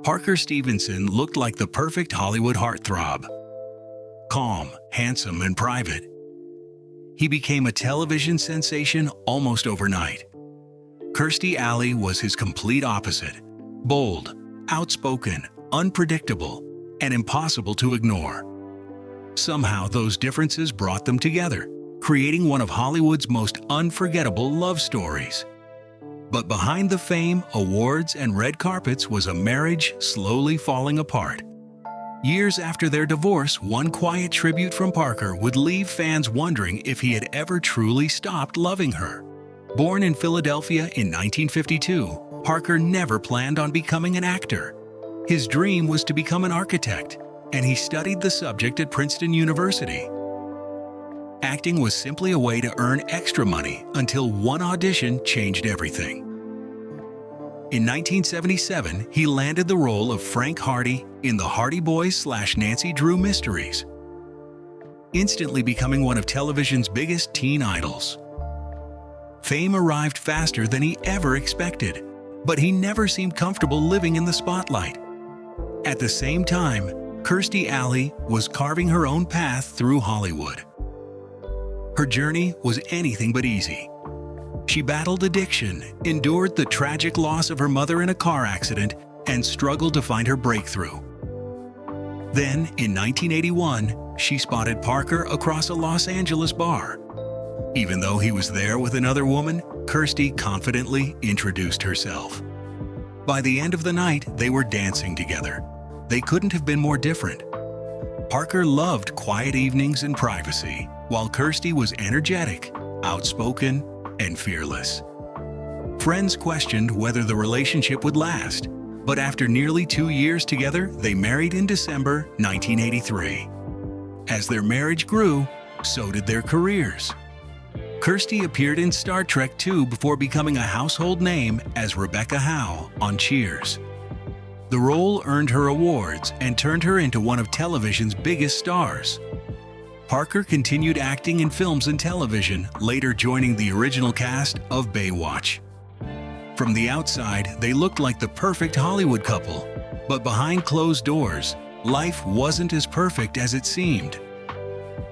Parker Stevenson looked like the perfect Hollywood heartthrob. Calm, handsome, and private, he became a television sensation almost overnight. Kirstie Alley was his complete opposite: bold, outspoken, unpredictable, and impossible to ignore. Somehow those differences brought them together, creating one of Hollywood's most unforgettable love stories. But behind the fame, awards, and red carpets was a marriage slowly falling apart. Years after their divorce, one quiet tribute from Parker would leave fans wondering if he had ever truly stopped loving her. Born in Philadelphia in 1952, Parker never planned on becoming an actor. His dream was to become an architect, and he studied the subject at Princeton University. Acting was simply a way to earn extra money until one audition changed everything. In 1977, he landed the role of Frank Hardy in the Hardy Boys/Nancy Drew Mysteries, instantly becoming one of television's biggest teen idol. Fame arrived faster than he ever expected, but he never seemed comfortable living in the spotlight. At the same time, Kirstie Alley was carving her own path through Hollywood. Her journey was anything but easy. She battled addiction, endured the tragic loss of her mother in a car accident, and struggled to find her breakthrough. Then, in 1981, she spotted Parker across a Los Angeles bar. Even though he was there with another woman, Kirstie confidently introduced herself. By the end of the night, they were dancing together. They couldn't have been more different. Parker loved quiet evenings and privacy, while Kirstie was energetic, outspoken, and fearless. Friends questioned whether the relationship would last, but after nearly 2 years together, they married in December 1983. As their marriage grew, so did their careers. Kirstie appeared in Star Trek II before becoming a household name as Rebecca Howe on Cheers. The role earned her awards and turned her into one of television's biggest stars. Parker continued acting in films and television, later joining the original cast of Baywatch. From the outside, they looked like the perfect Hollywood couple, but behind closed doors, life wasn't as perfect as it seemed.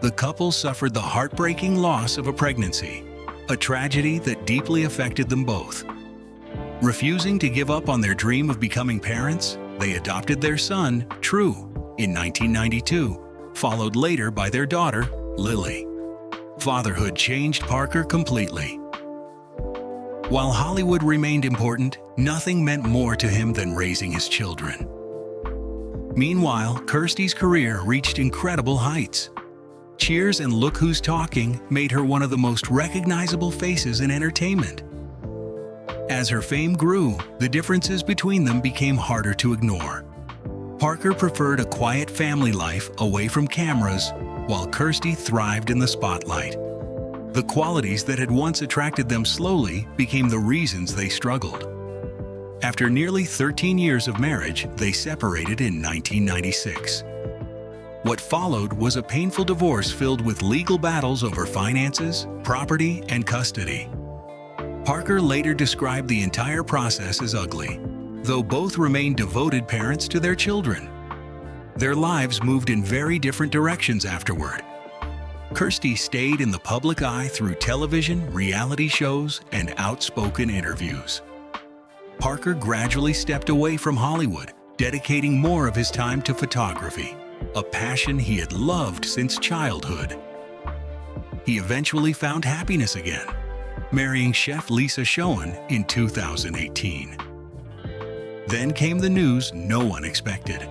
The couple suffered the heartbreaking loss of a pregnancy, a tragedy that deeply affected them both. Refusing to give up on their dream of becoming parents, they adopted their son, True, in 1992, followed later by their daughter, Lily. Fatherhood changed Parker completely. While Hollywood remained important, nothing meant more to him than raising his children. Meanwhile, Kirstie's career reached incredible heights. Cheers and Look Who's Talking made her one of the most recognizable faces in entertainment. As her fame grew, the differences between them became harder to ignore. Parker preferred a quiet family life away from cameras, while Kirstie thrived in the spotlight. The qualities that had once attracted them slowly became the reasons they struggled. After nearly 13 years of marriage, they separated in 1996. What followed was a painful divorce filled with legal battles over finances, property, and custody. Parker later described the entire process as ugly, though both remained devoted parents to their children. Their lives moved in very different directions afterward. Kirstie stayed in the public eye through television, reality shows, and outspoken interviews. Parker gradually stepped away from Hollywood, dedicating more of his time to photography, a passion he had loved since childhood. He eventually found happiness again, marrying chef Lisa Schoen in 2018. Then came the news no one expected.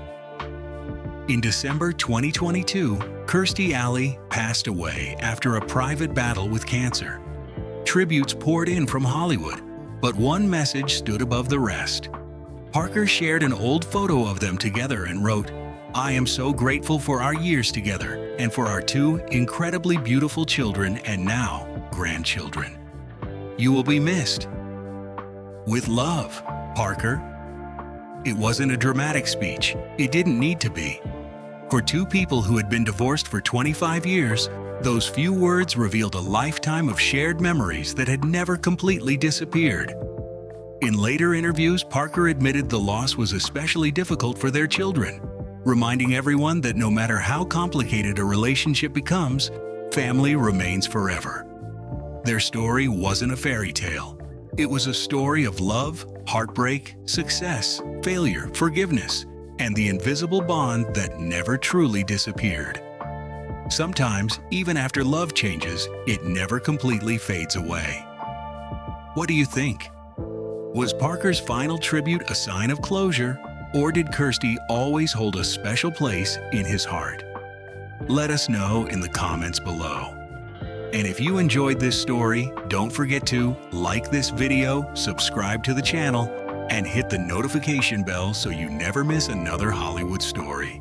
In December 2022, Kirstie Alley passed away after a private battle with cancer. Tributes poured in from Hollywood, but one message stood above the rest. Parker shared an old photo of them together and wrote, "I am so grateful for our years together and for our 2 incredibly beautiful children and now grandchildren. You will be missed. With love, Parker." It wasn't a dramatic speech. It didn't need to be. For 2 people who had been divorced for 25 years, those few words revealed a lifetime of shared memories that had never completely disappeared. In later interviews, Parker admitted the loss was especially difficult for their children, reminding everyone that no matter how complicated a relationship becomes, family remains forever. Their story wasn't a fairy tale. It was a story of love, heartbreak, success, failure, forgiveness, and the invisible bond that never truly disappeared. Sometimes, even after love changes, it never completely fades away. What do you think? Was Parker's final tribute a sign of closure, or did Kirstie always hold a special place in his heart? Let us know in the comments below. And if you enjoyed this story, don't forget to like this video, subscribe to the channel, and hit the notification bell so you never miss another Hollywood story.